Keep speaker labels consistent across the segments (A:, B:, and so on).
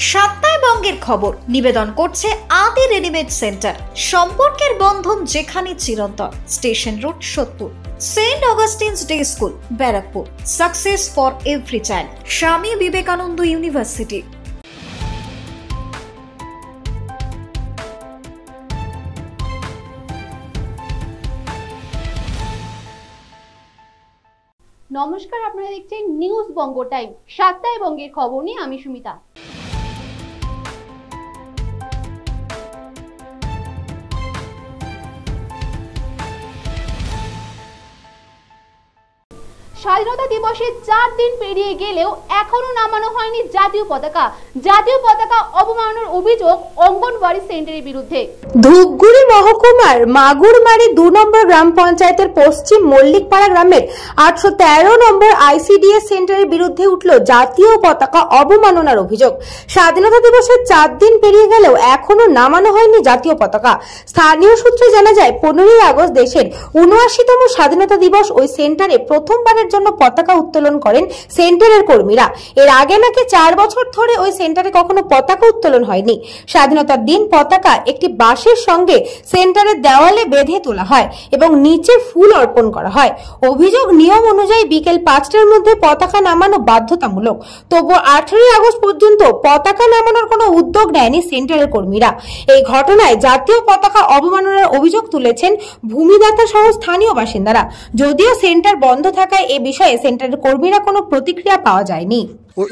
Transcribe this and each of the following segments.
A: সাতটায় বঙ্গের খবর নিবেদন করছে আদি রেডিমেড সেন্টার। সম্পর্কের বন্ধন যেখানে চিরন্তন। Station road, Sodepur. Saint Augustine's day school, Barrackpore. Success for every child, Swami Vivekananda university.
B: নমস্কার, আপনারা দেখছেন নিউজ বঙ্গ টাইম। সাতটায় বঙ্গের খবর নিয়ে আমি সুমিতা। স্বাধীনতা দিবসে 4 দিন পেরিয়ে গেলেও এখনো নামানো হয়নি জাতীয় পতাকা। জাতীয় পতাকা অবমাননার অভিযোগ অঙ্গনওয়াড়ি সেন্টারের বিরুদ্ধে।
C: ধূপগুড়ি মহকুমার মাগুরমারি 2 নম্বর গ্রাম পঞ্চায়েতের পশ্চিম মল্লিকপাড়া গ্রামের 813 নম্বর আইসিডিএস সেন্টারের বিরুদ্ধে উঠল জাতীয় পতাকা অবমাননার অভিযোগ। স্বাধীনতা দিবসের 4 দিন পেরিয়ে গেলেও এখনো নামানো হয়নি জাতীয় পতাকা। স্থানীয় সূত্রে জানা যায় 15ই আগস্ট দেশের 79তম স্বাধীনতা দিবস ওই সেন্টারে প্রথমবারের জন্য পতাকা উত্তোলন করেন সেন্টারের কর্মীরা। এর আগে নাকি 4 বছর ধরে ওই সেন্টারে কখনো পতাকা উত্তোলন হয়নি। স্বাধীনতার দিন পতাকা একটি বাঁশের সঙ্গে সেন্টারের দেওয়ালে বেঁধে তোলা হয় এবং নিচে ফুল অর্পণ করা হয়। অভিযোগ, নিয়ম অনুযায়ী বিকেল 5টার মধ্যে পতাকা নামানো বাধ্যতামূলক। তবুও 18ই আগস্ট পর্যন্ত পতাকা নামানোর কোনো উদ্যোগ নেয়নি সেন্টারের কর্মীরা। এই ঘটনায় জাতীয় পতাকা অবমাননার অভিযোগ তুলেছেন ভূমিদাতা সহ স্থানীয় বাসিন্দারা। যদিও সেন্টার বন্ধ থাকায় এই বিষয়ে সেন্টারের কর্মীরা কোনো প্রতিক্রিয়া পাওয়া যায়নি।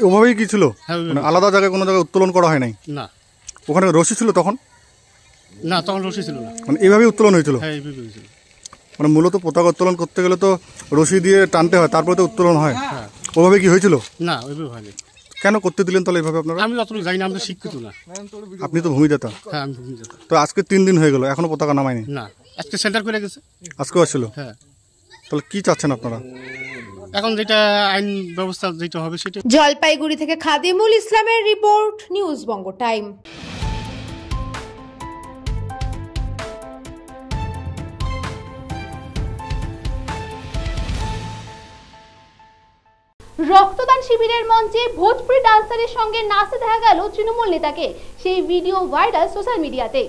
D: ওভাবেই কি ছিল? মানে আলাদা জায়গায় কোনো জায়গায় উত্তোলন করা হয় নাই?
E: না।
D: ওখানে রশি ছিল তখন?
E: না, তখন রশি ছিল না।
D: মানে এইভাবেই উত্তোলন হয়েছিল?
E: হ্যাঁ, এইভাবেই হয়েছিল।
D: মানে মূলত পতাকা উত্তোলন করতে গেলে তো রশি দিয়ে টানতে হয়, তারপরে তো উত্তোলন হয়।
E: হ্যাঁ।
D: ওভাবে কি হয়েছিল?
E: না, ওইভাবে হয়নি।
D: কেন করতে দিলেন তাহলে এইভাবে আপনারা?
E: আমি অতটুকু জানি না, আমি তো শিক্ষিত না।
D: আপনি তো ভূমিদাতা।
E: হ্যাঁ, আমি ভূমিদাতা।
D: তো আজকে 3 দিন হয়ে গেল, এখনো পতাকা নামায়নি?
E: না, আজকে সেন্টার করে গেছে।
D: আজকেও আসছিল?
E: হ্যাঁ।
D: তাহলে কি চাচ্ছেন আপনারা?
E: এখন যেটা আইন ব্যবস্থা যেটা হবে সেটা।
C: জলপাইগুড়ি থেকে খাদিমুল ইসলামের রিপোর্ট, নিউজ বঙ্গ টাইম।
B: রক্তদান শিবিরের মঞ্চে ভোজপুরি ডান্সারের সঙ্গে নাচতে দেখা গেল তৃণমূল নেতাকে। সেই ভিডিও ভাইরাল সোশ্যাল মিডিয়াতে।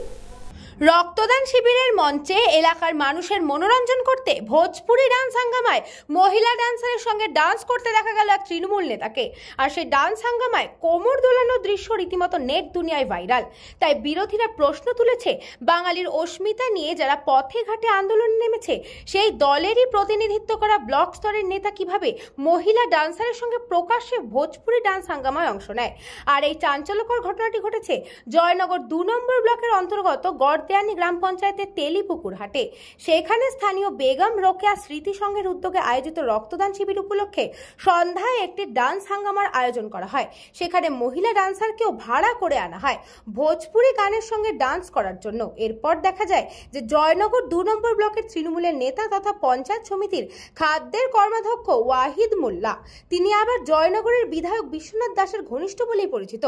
C: রক্তদান শিবিরের মঞ্চে এলাকার মানুষের মনোরঞ্জন করতে ভোজপুরি ডান্স হাঙ্গামায় মহিলা ডান্সারের সঙ্গে ডান্স করতে দেখা গেল এক তৃণমূল নেতাকে। আর সেই ডান্স হাঙ্গামায় কোমর দোলানোর দৃশ্য রীতিমতো নেট দুনিয়ায় ভাইরাল। তাই বিরোধীরা প্রশ্ন তুলেছে, বাঙালির অস্মিতা নিয়ে যারা পথে ঘাটে আন্দোলনে নেমেছে সেই দলেরই প্রতিনিধিত্ব করা ব্লক স্তরের নেতা কিভাবে মহিলা ডান্সারের সঙ্গে প্রকাশ্যে ভোজপুরি ডান্স হাঙ্গামায় অংশ নেয়। আর এই চাঞ্চল্যকর ঘটনাটি ঘটেছে জয়নগর 2 নম্বর ব্লকের অন্তর্গত গড়দেয়ানি গ্রাম পঞ্চায়েতের তেলিপুকুর হাটে। সেখানে স্থানীয় বেগম রোকেয়া স্মৃতি সংঘের উদ্যোগে আয়োজিত রক্তদান শিবির উপলক্ষে সন্ধ্যায় একটি ডান্স হাঙ্গামার আয়োজন করা হয়। সেখানে মহিলা ডান্সারকেও ভাড়া করে আনা হয় ভোজপুরি গানের সঙ্গে ডান্স করার জন্য। এরপর দেখা যায় যে জয়নগর 2 নম্বর ব্লকের তৃণমূলের নেতা তথা পঞ্চায়েত সমিতির খাদ্যের কর্মাধ্যক্ষ ওয়াহিদ মোল্লা, তিনি আবার জয়নগরের বিধায়ক বিশ্বনাথ দাসের ঘনিষ্ঠ বলেই পরিচিত,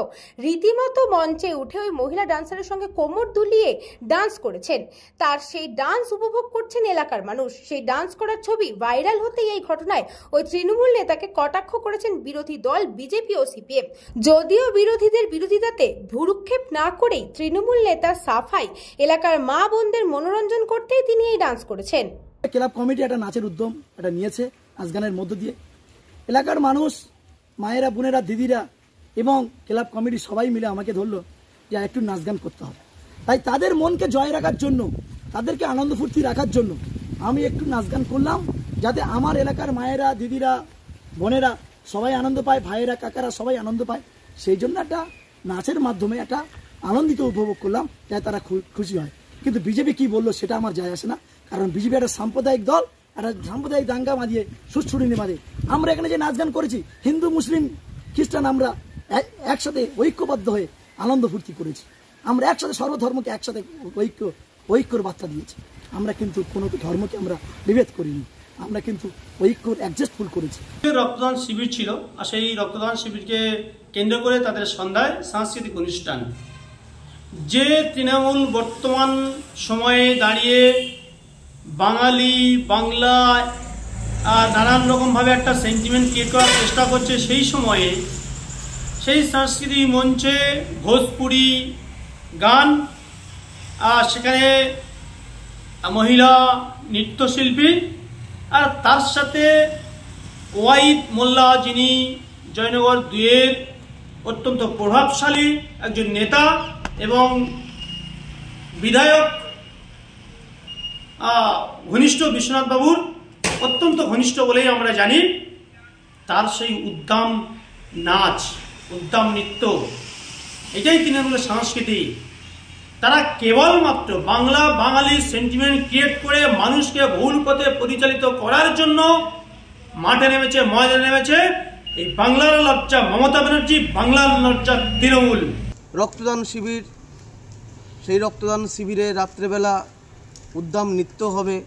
C: রীতিমতো মঞ্চে উঠে ওই মহিলা ডান্সারের সঙ্গে কোমর দুলিয়ে ডান্স করেছেন। তার সেই ডান্স উপভোগ করছেন এলাকার মানুষ। সেই ডান্স করার ছবি ভাইরাল হতেই এই ঘটনায় ওই তৃণমূল নেতাকে কটাক্ষ করেছেন বিরোধী দল বিজেপি ও সিপিএম। যদিও বিরোধীদের বিরোধিতাতে ভ্রুক্ষেপ না করেই তৃণমূল নেতা সাফাই, এলাকার মা বোনদের মনোরঞ্জন করতেই তিনি এই ডান্স করেছেন।
F: ক্লাব কমিটি একটা নাচের উদ্যম এটা নিয়েছে নাচ গানের মধ্য দিয়ে। এলাকার মানুষ, মায়েরা, বোনেরা, দিদিরা এবং ক্লাব কমিটি সবাই মিলে আমাকে ধরলো যে একটু নাচ গান করতে হবে। তাই তাদের মনকে জয় রাখার জন্য, তাদেরকে আনন্দ ফুর্তি রাখার জন্য আমি একটু নাচ গান করলাম, যাতে আমার এলাকার মায়েরা, দিদিরা, বোনেরা সবাই আনন্দ পায়, ভাইয়েরা, কাকারা সবাই আনন্দ পায়। সেই জন্য একটা নাচের মাধ্যমে একটা আনন্দিত উপভোগ করলাম, যাতে তারা খুশি হয়। কিন্তু বিজেপি কি বললো সেটা আমার যায় আসে না, কারণ বিজেপি একটা সাম্প্রদায়িক দল, একটা সাম্প্রদায়িক দাঙ্গা বাঁধিয়ে সুচ্ছুড়িনি বাঁধে। আমরা এখানে যে নাচ গান করেছি, হিন্দু, মুসলিম, খ্রিস্টান আমরা একসাথে ঐক্যবদ্ধ হয়ে আনন্দ ফুর্তি করেছি। আমরা একসাথে সর্বধর্মকে একসাথে ঐক্যর বার্তা দিয়েছি। আমরা কিন্তু কোনো ধর্মকে আমরা বিভেদ করিনি, আমরা কিন্তু ঐক্যর অ্যাডজাস্টফুল করেছি।
G: রক্তদান শিবির ছিল, আর সেই রক্তদান শিবিরকে কেন্দ্র করে তাদের সন্ধ্যায় সাংস্কৃতিক অনুষ্ঠান। যে তৃণমূল বর্তমান সময়ে দাঁড়িয়ে বাঙালি, বাংলা নানান রকমভাবে একটা সেন্টিমেন্ট ক্রিয়েট করার চেষ্টা করছে, সেই সময়ে সেই সাংস্কৃতিক মঞ্চে ভোজপুরি গান, আর সেখানে মহিলা নৃত্যশিল্পী, আর তার সাথে ওয়াহিদ মোল্লা, যিনি জয়নগর 2-এর অত্যন্ত প্রভাবশালী একজন নেতা এবং বিধায়ক, ঘনিষ্ঠ বিশ্বনাথ বাবুর অত্যন্ত ঘনিষ্ঠ বলেই আমরা জানি। তার সেই উদ্দাম নাচ, উদ্দাম নৃত্য, এটাই তৃণমূলের সংস্কৃতি। তারা কেবলমাত্র বাঙালি সেন্টিমেন্ট ক্রিয়েট করে মানুষকে ভুল পথে পরিচালিত করার জন্য মাঠে নেমেছে, ময়দানে নেমেছে এই বাংলার লজ্জা মমতা ব্যানার্জি, বাংলার লজ্জা তৃণমূল।
H: রক্তদান শিবির, সেই রক্তদান শিবিরে রাত্রেবেলা উদ্দাম নৃত্য হবে,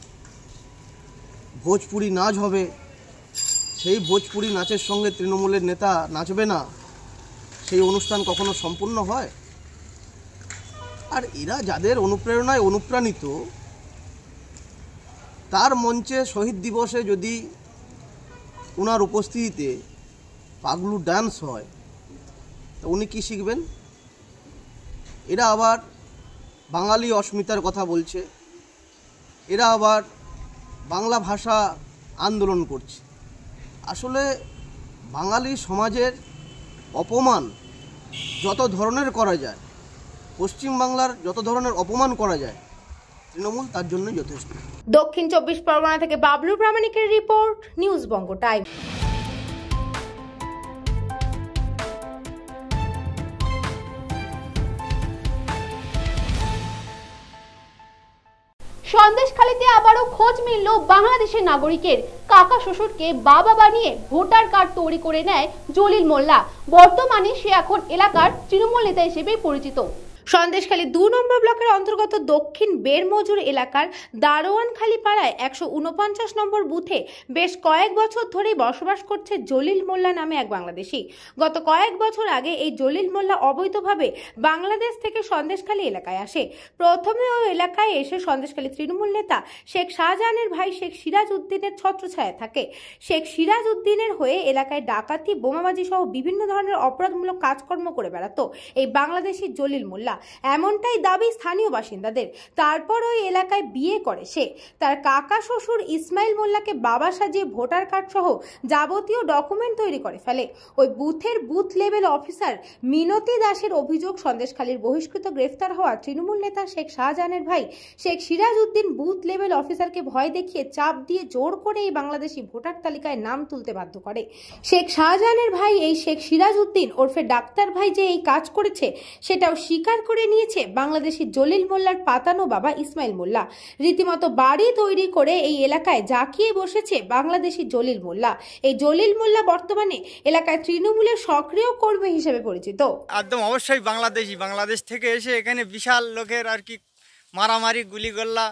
H: ভোজপুরি নাচ হবে। সেই ভোজপুরি নাচের সঙ্গে তৃণমূলের নেতা নাচবে না, সেই অনুষ্ঠান কখনো সম্পূর্ণ হয়? আর এরা যাদের অনুপ্রেরণায় অনুপ্রাণিত, তার মঞ্চে শহীদ দিবসে যদি ওনার উপস্থিতিতে পাগলু ডান্স হয়, তো উনি কি শিখবেন? এরা আবার বাঙালি অস্মিতার কথা বলছে, এরা আবার বাংলা ভাষা আন্দোলন করছে। আসলে বাঙালি সমাজের অপমান যত ধরনের করা যায়, পশ্চিমবাংলার যত ধরনের অপমান করা যায়, তৃণমূল তার জন্য যথেষ্ট।
C: দক্ষিণ 24 পরগনা থেকে বাবলু প্রামাণিকের রিপোর্ট, নিউজ বঙ্গ টাইম।
B: সন্দেশখালীতে আবারও খোঁজ মিলল বাংলাদেশের নাগরিকের। কাকা শ্বশুরকে বাবা বানিয়ে ভোটার কার্ড তৈরি করে নেয় জলিল মোল্লা। বর্তমানে সে এখন এলাকার তৃণমূল নেতা হিসেবে পরিচিত।
C: সন্দেশখালী 2 নম্বর ব্লকের অন্তর্গত দক্ষিণ বেরমজুর এলাকার দারোয়ানখালী পাড়ায় 149 নম্বর বুথে বেশ কয়েক বছর ধরেই বসবাস করছে জলিল মোল্লা নামে এক বাংলাদেশি। গত কয়েক বছর আগে এই জলিল মোল্লা অবৈধভাবে বাংলাদেশ থেকে সন্দেশখালী এলাকায় আসে। প্রথমে ওই এলাকায় এসে সন্দেশখালী তৃণমূল নেতা শেখ শাহজাহানের ভাই শেখ সিরাজ উদ্দিনের ছত্রছায়া থাকে। শেখ সিরাজ উদ্দিনের হয়ে এলাকায় ডাকাতি, বোমাবাজি সহ বিভিন্ন ধরনের অপরাধমূলক কাজকর্ম করে বেড়াতো এই বাংলাদেশি জলিল মোল্লা। এমনটাই দাবি স্থানীয় বাসিন্দাদের। তারপর ওই এলাকায় বিয়ে করে সে। তার কাকা শ্বশুর ইসমাইল মোল্লাকে বাবা সাজিয়ে ভোটার কার্ড সহ যাবতীয় ডকুমেন্ট তৈরি করে ফেলে। ওই বুথের বুথ লেভেল অফিসার মিনতি দাসের অভিযোগ, সন্দেশখালীর বহিষ্কৃত গ্রেফতার হওয়া তৃণমূল নেতা শেখ শাহজাহানের ভাই শেখ সিরাজ উদ্দিন বুথ লেভেল অফিসারকে ভয় দেখিয়ে চাপ দিয়ে জোর করে এই বাংলাদেশি ভোটার তালিকায় নাম তুলতে বাধ্য করে। শেখ শাহজাহানের ভাই এই শেখ সিরাজ উদ্দিন ওরফে ডাক্তার ভাই যে এই কাজ করেছে সেটাও স্বীকার করে নিয়েছে বাংলাদেশি জলিল মোল্লার পাতানো বাবা ইসমাইল মোল্লা। রীতিমতো বাড়ি তৈরি করে এই এলাকায় জাকিয়ে বসেছে বাংলাদেশি জলিল মোল্লা। এই জলিল মোল্লা বর্তমানে এলাকায় তৃণমূলের সক্রিয় কর্মী হিসেবে পরিচিত।
I: একদম অবশ্যই বাংলাদেশ থেকে এসে এখানে বিশাল লোকের আর কি মারামারি, গুলিগোল্লা,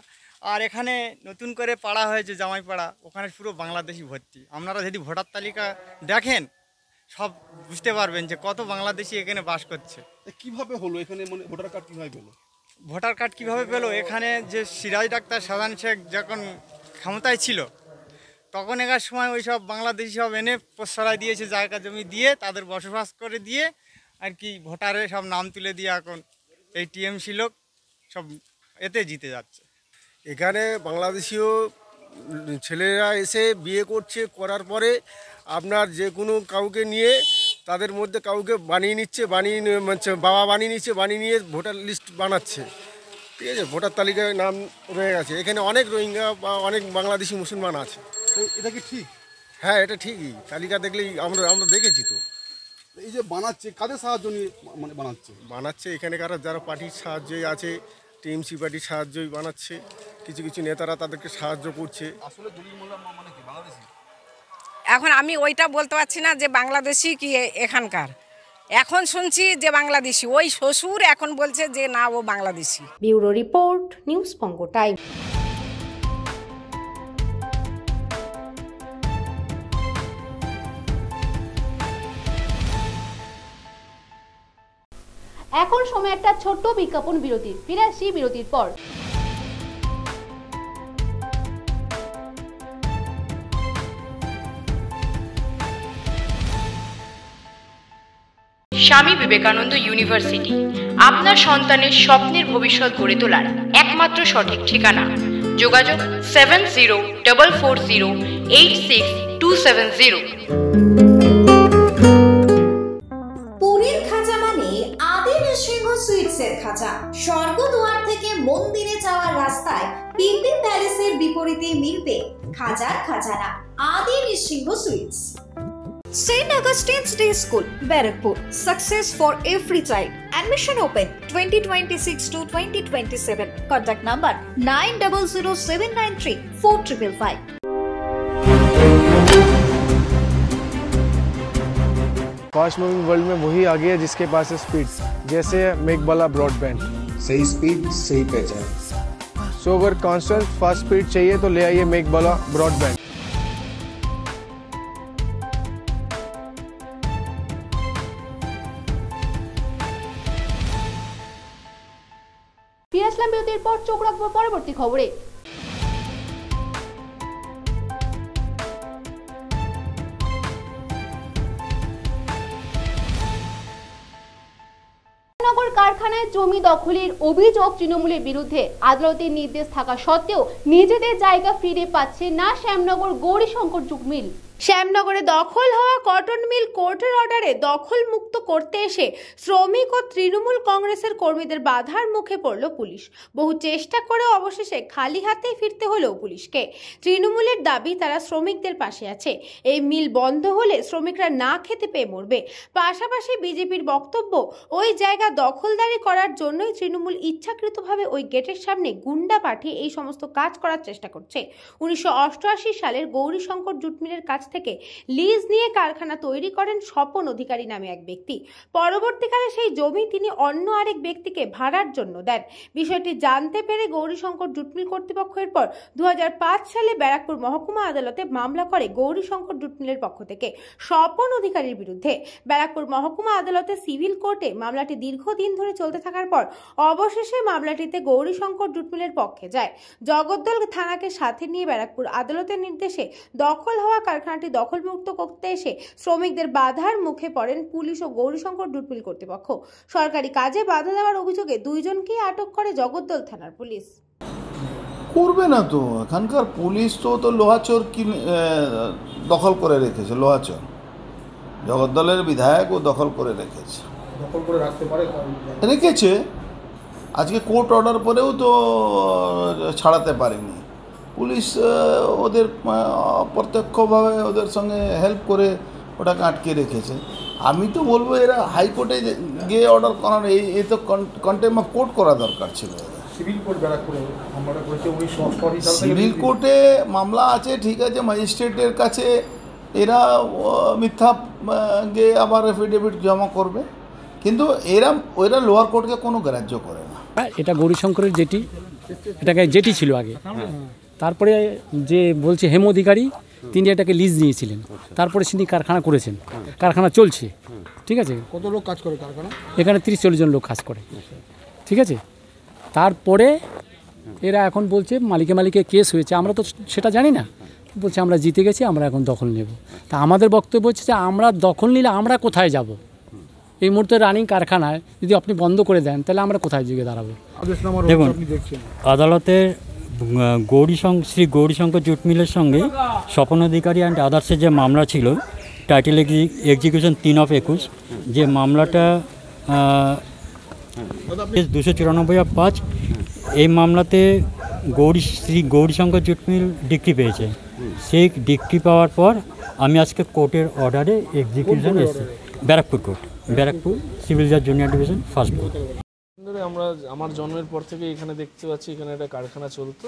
I: আর এখানে নতুন করে পাড়া হয়েছে জামাইপাড়া, ওখানে পুরো বাংলাদেশি ভর্তি। আপনারা যদি ভোটার তালিকা দেখেন সব বুঝতে পারবেন যে কত বাংলাদেশি এখানে বাস করছে।
J: কিভাবে হলো এখানে, মানে ভোটার কার্ড কিভাবে পেলো?
I: ভোটার কার্ড কিভাবে পেলো? এখানে যে সিরাজ ডাক্তার শাহজাহান শেখ যখন ক্ষমতায় ছিল তখন একার সময় ওই সব বাংলাদেশি সব এনে প্রশ্রয় দিয়েছে, জায়গা জমি দিয়ে তাদের বসবাস করে দিয়ে আর কি ভোটারে সব নাম তুলে দিয়ে এখন এই টিএমসি লোক সব এতে জিতে যাচ্ছে।
J: এখানে বাংলাদেশিও ছেলেরা এসে বিয়ে করছে, করার পরে আপনার যে কোনো কাউকে নিয়ে তাদের মধ্যে কাউকে বানিয়ে নিচ্ছে, বাবা বানিয়ে নিচ্ছে, বানিয়ে নিয়ে ভোটার লিস্ট বানাচ্ছে। ঠিক আছে, ভোটার তালিকায় নাম রয়ে গেছে। এখানে অনেক রোহিঙ্গা বা অনেক বাংলাদেশি মুসলমান আছে।
D: এটা কি ঠিক?
J: হ্যাঁ, এটা ঠিকই। তালিকা দেখলেই আমরা দেখেছি। তো
D: এই যে বানাচ্ছে, কাদের সাহায্য নিয়ে মানে
J: বানাচ্ছে এখানকার যারা পার্টির সাহায্যই আছে, টিএমসি পার্টির সাহায্যই বানাচ্ছে। কিছু কিছু নেতারা তাদেরকে সাহায্য করছে।
D: আসলে জলিল মোল্লা মানে কি বাংলাদেশি?
K: এখন আমি ওইটা বলতে পারছি না যে বাংলাদেশি কি এখানকার। এখন শুনছি যে বাংলাদেশি, ওই শ্বশুর এখন বলছে যে না ও বাংলাদেশি।
C: ব্যুরো রিপোর্ট, নিউজ বঙ্গ টাইম।
B: এখন সময় একটা ছোট্ট বিজ্ঞাপন বিরতির। ফিরে আসি বিরতির পর।
L: স্বামী বিবেকানন্দ ইউনিভার্সিটি, আপনার সন্তানের স্বপ্নের ভবিষ্যৎ গড়ে তোলার একমাত্র সঠিক ঠিকানা। যোগাযোগ 7044086270।
A: পুরীর খাঁচা মানে আদি নৃসিংহ সুইটসের খাঁচা। স্বর্গদুয়ার থেকে মন্দিরে যাওয়ার রাস্তায় পিপি প্যালেসের বিপরীতে মিলবে খাজার খাজানা Adi Nrisingha sweets. St. Augustine's Day School, Barakpur. Success for every child. Admission open 2026 to 2027. Contact number 9007934555.
M: Fast moving world में वही आगे है जिसके पास है स्पीड, जैसे मेघबाला ब्रॉडबैंड।
N: सही स्पीड सही पहचान।
M: सो अगर कांस्टेंट फास्ट स्पीड चाहिए तो ले आइए मेघबाला ब्रॉडबैंड।
B: ফিরে আসলাম বিরতির পর, চোখ রাখবো পরবর্তী খবরে। নগর কারখানায় জমি দখলের অভিযোগ তৃণমূলের বিরুদ্ধে। আদালতের নির্দেশ থাকা সত্ত্বেও নিজেদের জায়গা ফিরে পাচ্ছে না শ্যামনগর গৌরীশঙ্কর জুট মিল। শ্যামনগরে দখল হওয়া কটন মিল কোর্টের অর্ডারে দখল মুক্ত করতে এসে শ্রমিক ও তৃণমূল কংগ্রেসের কর্মীদের বাধার মুখে পড়ল পুলিশ। বহু চেষ্টা করে অবশেষে খালি হাতেই ফিরতে হলো পুলিশকে। তৃণমূলের দাবি তারা শ্রমিকদের পাশে আছে, এই মিল বন্ধ হলে শ্রমিকরা না খেতে পেয়ে মরবে। পাশাপাশি বিজেপির বক্তব্য, ওই জায়গা দখলদারি করার জন্যই তৃণমূল ইচ্ছাকৃতভাবে ওই গেটের সামনে গুন্ডা পাঠিয়ে এই সমস্ত কাজ করার চেষ্টা করছে। 1988 সালের গৌরীশঙ্কর জুট মিলের কাছ থেকে লিজ নিয়ে কারখানা তৈরি করেন স্বপন অধিকারী নামে এক ব্যক্তি। পরবর্তীকালে সেই জমি তিনি অন্য আরেক ব্যক্তিকে ভাড়ার জন্য দেন। বিষয়টি জানতে পেরে গৌরীশঙ্কর জুট মিল কর্তৃপক্ষ এরপর 2005 সালে ব্যারাকপুর মহকুমা আদালতে মামলা করে গৌরীশঙ্কর জুট মিলের পক্ষ থেকে স্বপন অধিকারীর বিরুদ্ধে। ব্যারাকপুর মহকুমা আদালতে সিভিল কোর্টে মামলাটি দীর্ঘদিন ধরে চলতে থাকার পর অবশেষে মামলাটিতে গৌরীশঙ্কর জুট মিলের পক্ষে যায়। জগদ্দল থানাকে সাথে নিয়ে ব্যারাকপুর আদালতের নির্দেশে দখল হওয়া কারখানাটি দখলমুক্ত করতে এসে শ্রমিকদের বাধার মুখে পড়েন পুলিশ ও গৌরীশঙ্কর জুট মিল কর্তৃপক্ষ। সরকারি কাজে বাধা দেওয়ার অভিযোগে দুইজনকেই আটক করে জগদ্দল থানার পুলিশ।
O: করবে না তো, এখানকার পুলিশ তো লোহাচোর কি দখল করে রেখেছে। লোহাচোর জগদ্দলের বিধায়ক ও দখল করে রেখেছে,
P: দখল করে রাখতে পারে
O: রেখেছে। আজকে কোর্ট অর্ডার পরেও তো ছাড়াতে পারেনি পুলিশ। ওদের প্রত্যক্ষভাবে ওদের সঙ্গে হেল্প করে ওটাকে আটকে রেখেছে। আমি তো বলবো এরা হাইকোর্টে গিয়ে অর্ডার করার এই তো কন্টেম্প অফ কোর্ট করা দরকার ছিল।
P: সিভিল কোর্ট ব্যারাকপুরে মামলাটা করেছে 1988 সাল থেকে।
O: সিভিল কোর্টে মামলা আছে, ঠিক আছে, ম্যাজিস্ট্রেটের কাছে এরা মিথ্যা গিয়ে আবার এফিডেভিট জমা করবে, কিন্তু ওরা লোয়ার কোর্টকে কোনো গ্রাহ্য করে না।
Q: এটা গৌরীশঙ্করের জেটি, এটাকে জেটি ছিল আগে। তারপরে যে বলছে হেম অধিকারী, তিনি এটাকে লিজ নিয়েছিলেন। তারপরে তিনি কারখানা করেছেন, কারখানা চলছে, ঠিক আছে।
P: কত লোক কাজ করে কারখানা?
Q: এখানে 30-40 জন লোক কাজ করে, ঠিক আছে। তারপরে এরা এখন বলছে মালিকে কেস হয়েছে, আমরা তো সেটা জানি না। বলছে আমরা জিতে গেছি, আমরা এখন দখল নেব। তা আমাদের বক্তব্য হচ্ছে যে আমরা দখল নিলে আমরা কোথায় যাব? এই মুহূর্তে রানিং কারখানায় যদি আপনি বন্ধ করে দেন তাহলে আমরা কোথায় গিয়ে দাঁড়াবো?
R: দেখুন, আদালতের শ্রী গৌরীশঙ্কর জুট মিলের সঙ্গে স্বপন অধিকারী অ্যান্ড আদার্সের যে মামলা ছিল, টাইটেল এক্সিকিউশন 3/21, যে মামলাটা 294/5, এই মামলাতে Shri Gourishankar jute mill decree পেয়েছে। সেই ডিক্রি পাওয়ার পর আমি আজকে কোর্টের অর্ডারে এক্সিকিউশন এসেছি। ব্যারাকপুর কোর্ট, ব্যারাকপুর সিভিল জাজ জুনিয়র ডিভিশন, ফার্স্ট কোর্ট।
S: আমার জন্মের পর থেকে এখানে দেখতে পাচ্ছি এখানে একটা কারখানা চলতো,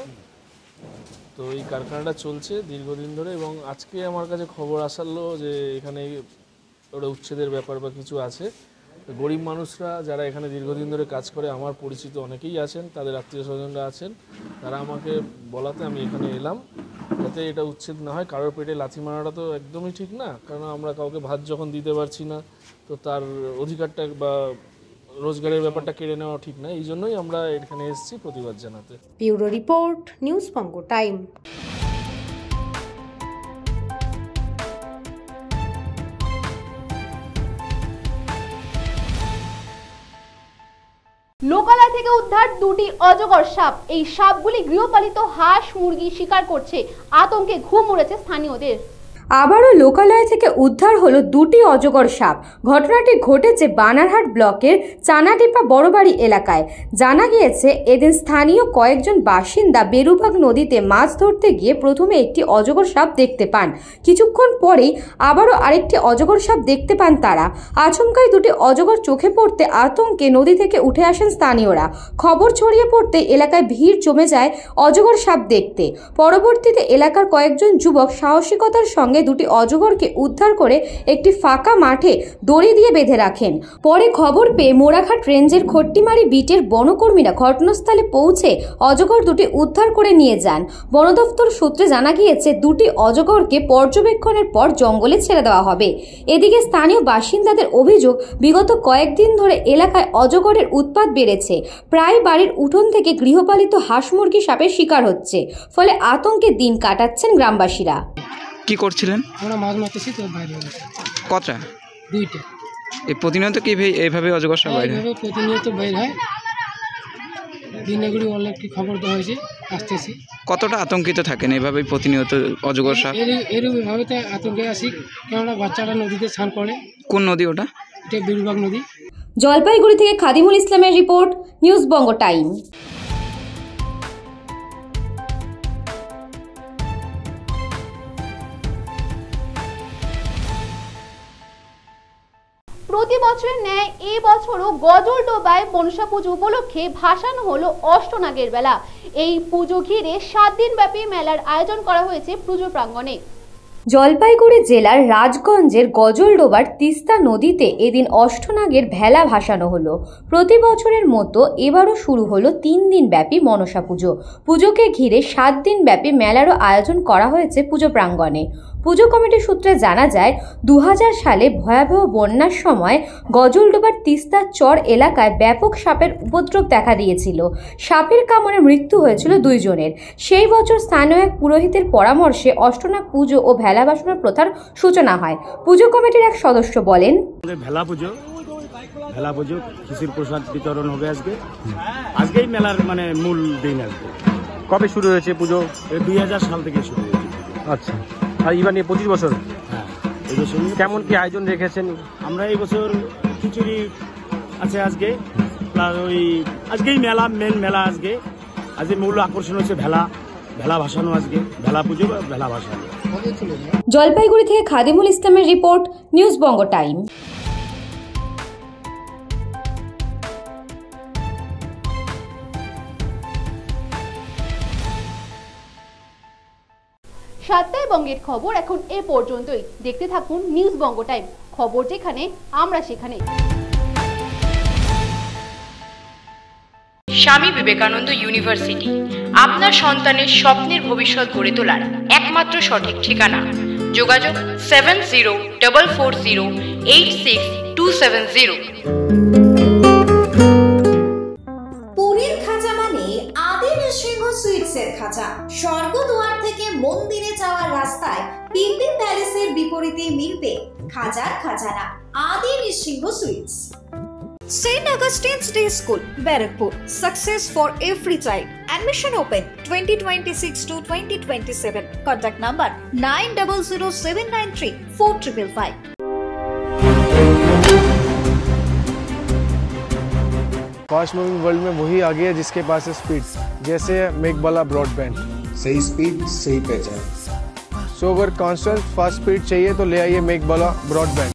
S: তো এই কারখানাটা চলছে দীর্ঘদিন ধরে। এবং আজকে আমার কাছে খবর আসলো যে এখানে ওটা উচ্ছেদের ব্যাপার বা কিছু আছে। গরিব মানুষরা যারা এখানে দীর্ঘদিন ধরে কাজ করে, আমার পরিচিত অনেকেই আছেন, তাদের আত্মীয় স্বজনরা আছেন, তারা আমাকে বলাতে আমি এখানে এলাম যাতে এটা উচ্ছেদ না হয়। কারোর পেটে লাথি মারাটা তো একদমই ঠিক না, কারণ আমরা কাউকে ভাত যখন দিতে পারছি না, তো তার অধিকারটা বা রোজগারের ব্যাপারটা কেড়ে নেওয়া ঠিক না। এই জন্যই আমরা এখানে এসেছি প্রতিবাদ জানাতে।
C: ব্যুরো রিপোর্ট, নিউজ পঙ্গ টাইম।
B: লোকালয় থেকে উদ্ধার দুটি অজগর সাপ। এই সাপগুলি গৃহপালিত হাঁস মুরগি শিকার করছে, আতঙ্কে ঘুম উড়েছে স্থানীয়দের।
T: আবারও লোকালয় থেকে উদ্ধার হলো দুটি অজগর সাপ। ঘটনাটি ঘটেছে বানারহাট ব্লকের চানাডিপা বড়বাড়ি এলাকায়। জানা গিয়েছে এদিন স্থানীয় কয়েকজন বাসিন্দা বেরুবাগ নদীতে মাছ ধরতে গিয়ে প্রথমে একটি অজগর সাপ দেখতে পান। কিছুক্ষণ পরেই আবারও আরেকটি অজগর সাপ দেখতে পান তারা। আচমকাই দুটি অজগর চোখে পড়তে আতঙ্কে নদী থেকে উঠে আসেন স্থানীয়রা। খবর ছড়িয়ে পড়তে এলাকায় ভিড় জমে যায় অজগর সাপ দেখতে। পরবর্তীতে এলাকার কয়েকজন যুবক সাহসিকতার সঙ্গে দুটি অজগরকে উদ্ধার করে একটি ফাঁকা মাঠে দড়ি দিয়ে বেঁধে রাখেন। পরে খবর পেয়ে মোড়াঘাট রেঞ্জের খট্টিমারি বিটের বনকর্মীরা ঘটনাস্থলে পৌঁছে অজগর দুটি উদ্ধার করে নিয়ে যান। বন দপ্তর সূত্রে জানা গিয়েছে দুটি অজগরকে পর্যবেক্ষণের পর জঙ্গলে ছেড়ে দেওয়া হবে। এদিকে স্থানীয় বাসিন্দাদের অভিযোগ, বিগত কয়েকদিন ধরে এলাকায় অজগরের উৎপাত বেড়েছে। প্রায় বাড়ির উঠোন থেকে গৃহপালিত হাঁস মুরগি সাপের শিকার হচ্ছে, ফলে আতঙ্কে দিন কাটাচ্ছেন গ্রামবাসীরা।
U: কি করছিলেন?
V: আমরা মাছ মারতেছি তো বাইরে।
U: কতটা?
V: দুইটা।
U: এই প্রতিনিয়ত কি এইভাবে অজগর সাপ বাইরে?
V: এইভাবে প্রতিনিয়ত বাইরে হয়। দিনগুলি অনেক খবর দেওয়া হয়েছে, আসতেছি।
U: কতটা আতঙ্কিত থাকেন এইভাবে প্রতিনিয়ত অজগর সাপ?
V: এরকমভাবে তো আতঙ্কে আসি, কেননা বাচ্চারা নদীতে স্নান করে।
U: কোন নদী ওটা?
V: এটা বেরুবাগ নদী।
T: জলপাইগুড়ি থেকে খাদিমুল ইসলামের রিপোর্ট, নিউজ বঙ্গ টাইম।
B: প্রতি বছরের ন্যায় এই বছরও গজলডোবায় মনসা পুজো উপলক্ষে ভাসানো হলো অষ্টনাগের বেলা। এই পুজো ঘিরে 7 দিন ব্যাপী মেলার আয়োজন করা হয়েছে পুজো প্রাঙ্গণে।
T: জলপাইগুড়ি জেলার রাজগঞ্জের গজলডোবার তিস্তা নদীতে এদিন অষ্টনাগের ভেলা ভাসানো হলো। প্রতি বছরের মতো এবারও শুরু হলো 3 দিন ব্যাপী মনসা পুজো। পুজোকে ঘিরে 7 দিন ব্যাপী মেলারও আয়োজন করা হয়েছে পুজো প্রাঙ্গণে। পুজো কমিটির সূত্রে জানা যায়, 2000 সালে ভয়াবহ বন্যার সময় গজলডোবার তিস্তার চর এলাকায় ব্যাপক সাপের উপদ্রব দেখা দিয়েছিল। সাপের কামড়ে মৃত্যু হয়েছিল 2 জনের। সেই বছর স্থানীয় এক পুরোহিতের পরামর্শে অষ্টনাগ পুজো ও ভেলা ভাসানোর প্রথার সূচনা হয়। পুজো কমিটির এক সদস্য বলেন,
W: ভেলা পুজো খিচুড়ি প্রসাদ বিতরণ হবে আজকেই মেলার মূল দিন।
X: কবে শুরু হয়েছে পুজো?
W: 2000 সাল থেকে শুরু হয়েছে।
X: আচ্ছা, আর এবার নিয়ে 25 বছর।
W: হ্যাঁ, এই বছর
X: কেমন কি আয়োজন রেখেছেন?
W: আমরা এই বছর খিচুড়ি আছে আজকে, প্লাস আজকেই মেন মেলা। আজকে মূল আকর্ষণ হচ্ছে ভেলা ভাসানো। আজকে ভেলা পুজো বা ভেলা ভাসানো।
T: জলপাইগুড়ি থেকে খাদিমুল ইসলামের রিপোর্ট, নিউজ বঙ্গ টাইম।
B: সাতটায় বঙ্গের খবর এখন এ পর্যন্তই। দেখতে থাকুন নিউজ বঙ্গ টাইম, খবর যেখানে আমরা সেখানে।
L: স্বামী বিবেকানন্দ ইউনিভার্সিটি আপনার সন্তানের স্বপ্নের ভবিষ্যৎ গড়ে তোলার একমাত্র সঠিক ঠিকানা। যোগাযোগ 7044086270।
A: পুরীর খাঁচা মানে আদি নৃসিংহ সুইটসের খাঁচা। স্বর্গদুয়ার থেকে মন্দিরে যাওয়ার রাস্তায় পিপি প্যালেসের বিপরীতে মিলবে খাজার খাজানা Adi Nrisingha sweets. St. Augustine's Day School, Barakpur. Success for every child. Admission open 2026 to 2027. Contact number 9007934555.
M: Fast moving world में वही आगे है जिसके पास है स्पीड, जैसे मेघबाला ब्रॉडबैंड।
N: सही स्पीड सही पहचान।
M: सो अगर कांस्टेंट फास्ट स्पीड चाहिए तो ले आइए मेघबाला ब्रॉडबैंड।